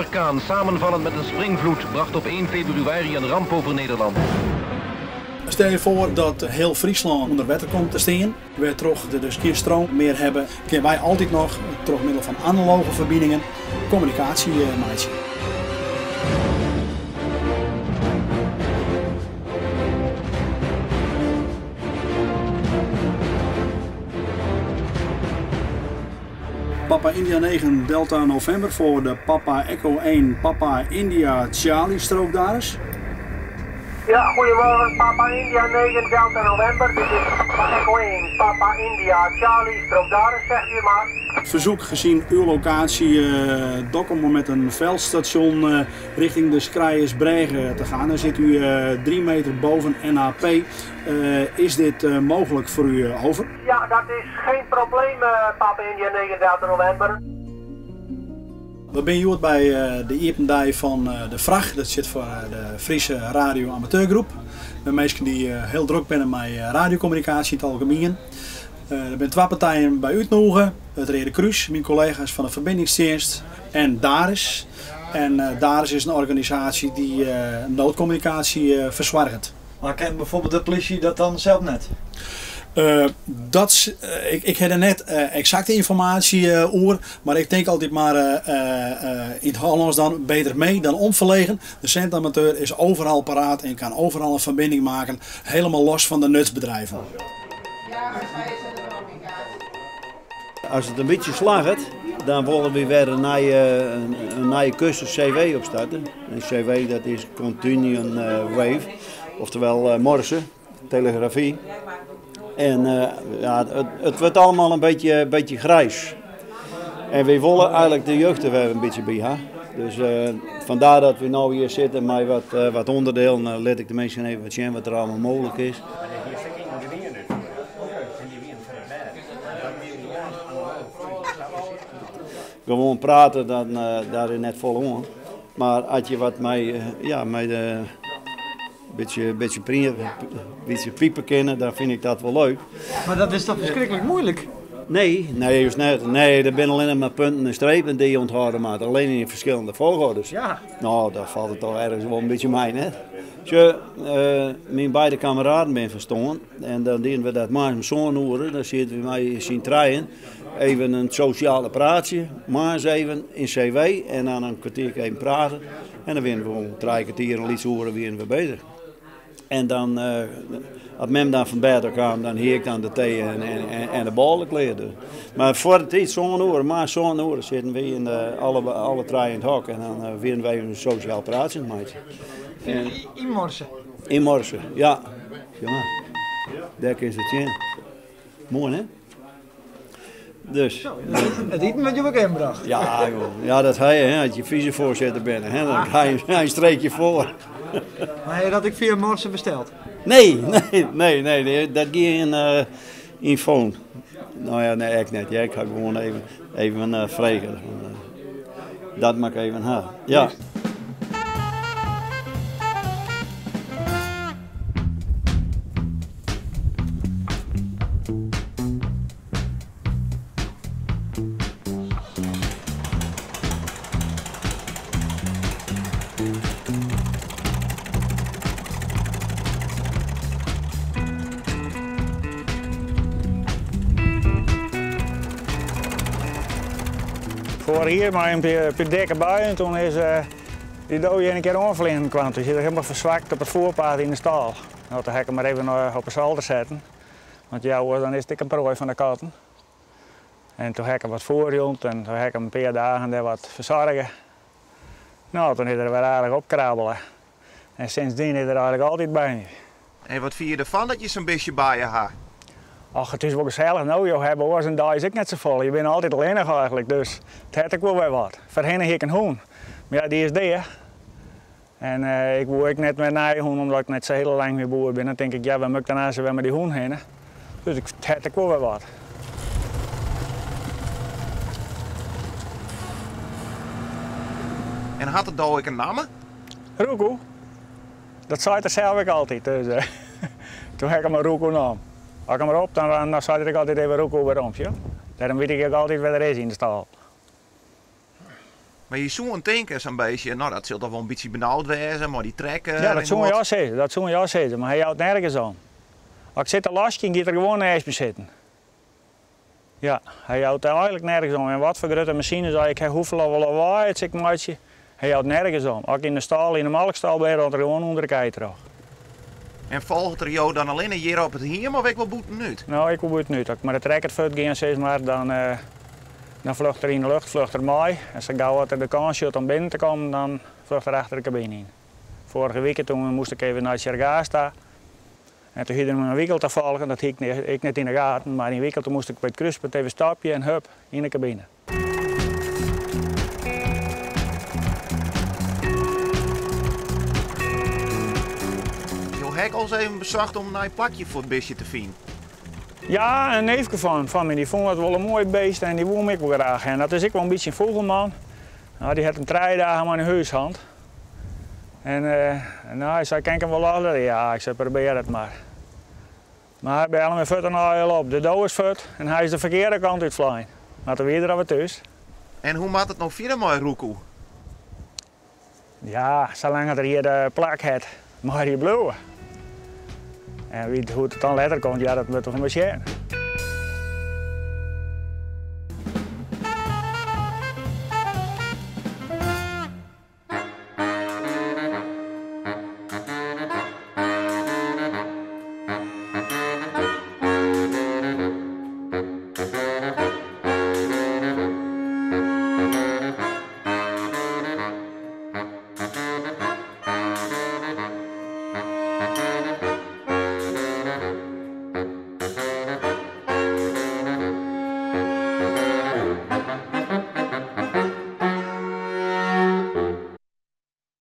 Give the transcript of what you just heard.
orkaan, samenvallend met een springvloed, bracht op 1 februari een ramp over Nederland. Stel je voor dat heel Friesland onder water komt te staan. We toch de skistroom meer hebben, kunnen wij altijd nog door middel van analoge verbindingen communicatie maken. Papa India 9 Delta November voor de Papa Echo 1 Papa India Charlie strookdaris. Ja, goedemorgen, Papa India 9 Delta November. Dit is Papa Echo 1 Papa India Charlie strookdaris, zegt u maar. Verzoek gezien uw locatie Dokkum met een veldstation richting de Skrijers-Bregen te gaan. Dan zit u 3 meter boven NAP. Is dit mogelijk voor u over? Ja, dat is geen probleem, Papa India 9 Delta November. We zijn hier bij de Iependij van de VRAG, dat zit voor de Friese Radio Amateurgroep. Met mensen die heel druk zijn met radiocommunicatie in het algemeen. Er zijn 2 partijen bij uitnodigen. Het Rode Kruis, mijn collega's van de Verbindingsdienst en DARIS. En DARIS is een organisatie die noodcommunicatie verzorgt. Maar kent bijvoorbeeld de politie dat dan zelf net? Ik heb er net exacte informatie over, maar ik denk altijd maar in het Hollands dan beter mee dan onverlegen. De centamateur is overal paraat en kan overal een verbinding maken, helemaal los van de nutsbedrijven. Als het een beetje slaagt, dan willen we weer een nieuwe cursus CW opstarten. En CW dat is Continuum Wave, oftewel morsen, telegrafie. En ja, het wordt allemaal een beetje grijs. En we willen eigenlijk de jeugd er weer een beetje bij hebben. Dus vandaar dat we nu hier zitten met wat onderdelen. Dan laat ik de mensen even wat zien wat er allemaal mogelijk is. Gewoon praten, dan daar is net vol om. Maar als je wat met beetje piepen kennen, dan vind ik dat wel leuk. Maar dat is toch verschrikkelijk moeilijk? Nee, juist net. Nee, er zijn alleen maar punten en strepen die je onthouden maakt. Alleen in verschillende volgordes. Ja. Nou, dat valt het toch ergens wel een beetje mij, hè. Als mijn beide kameraden ben verstaan en dan dienen we dat maar zo'n uren, dan zitten we mij zien treien. Even een sociale praatje, maar eens even in CW en dan een kwartier even praten. En dan winnen we gewoon 3 kwartier en iets uren weer we bezig. En dan, als men dan van buiten kwam, dan heer ik dan de thee en de ballen kleden. Maar voor het iets zo'n uur zitten we in alle 3 in het hok en dan winnen wij een sociaal praatje maken. In morsen? In morsen, ja. Ja. Daar is het, ja. Mooi, hè? Dus. Het eten wat je ook inbracht. Ja, joh. Ja, dat hij, hè, als je vicevoorzitter bent, hè, dan ga je een streekje voor. Maar dat ik via morsen besteld? Nee, dat ging in phone. Nou ja, nee, ik net. Ja, ik ga gewoon even vragen. Dat mag ik even hebben. Ja. Voor hier maar een dikke bui en toen is die dode een keer onverleden kwam. Toen zit er helemaal verzwakt op het voorpaard in de stal. Nou, toen heb ik hem maar even op een zolder zetten. Want ja hoor, dan is het een prooi van de katten. En toen heb ik hem wat voorjond en toen heb ik hem een paar dagen daar wat verzorgen. Nou, toen is er weer aardig opkrabbelen. En sindsdien is er eigenlijk altijd bij me. En wat vind je ervan dat je zo'n beetje bij je hebt? Ach, het is wel gezellig. Nou, je hebt oors en daar is ik net zo vol. Je bent altijd alleen eigenlijk, dus het heeft ook wel weer wat. Voorheen heb ik een hoen, maar ja, die is daar. En ik woer ik net met een hoen, omdat ik net zo heel lang meer boer ben. Dan denk ik, ja, we moeten daarna zo weer met die hoen heen. Dus het heeft ook wel weer wat. En had het daar ook een naam? Roeko. Dat zei er zelf ik altijd. Dus, toen heb ik hem een Roeko naam. Als ik hem erop, dan zei ik altijd even Roeko weer om. Ja? Daarom weet ik ook altijd wat er is in de stal. Maar je zo'n tanker een beetje, nou dat zult toch wel een beetje benauwd wezen, maar die trekken. Ja, dat zou je al zeggen, maar hij houdt nergens aan. Als ik zit te lasje, gaat er gewoon naast me zitten. Ja, hij houdt er eigenlijk nergens aan. En wat voor grote machines, als ik hoeveel lawaai het zeg maar, hij houdt nergens aan. Als ik in de stal, in de melkstal ben, dan er gewoon onder de kei terug. En volgt er jou dan alleen hier op het hier, of ik wil boeten nu? Nou, ik wil boeten nu. Als ik maar de trekker voortgaan, zeg maar, dan vlucht er in de lucht, vlucht er mij. En zo gauw er de kans heeft om binnen te komen, dan vlucht er achter de cabine in. Vorige week toen moest ik even naar het Chergasta. En toen hield er een wikkel te volgen, dat hield ik niet in de gaten. Maar in de wikkel moest ik bij het kruispunt even stapje en hup, in de cabine. Heb ik al eens even bezocht om een plakje voor het beestje te vinden? Ja, een neefje van me, die vond het wel een mooi beest en die wou ik wel graag. En dat is ik wel een beetje een vogelman. Nou, die had hem 3 dagen maar in de huishand. En nou, hij zei, kan ik hem wel laten? Ja, ik zei, probeer het maar. Maar bij allemaal voeten nou heel op. De dood is voet en hij is de verkeerde kant uit vliegen. Maar toen weer er wat tussen. En hoe maakt het nou verder met Roekoe? Ja, zolang het er hier de plak heeft, mag hij bloeien. En wie hoe het dan later komt, ja, dat moet toch een beetje.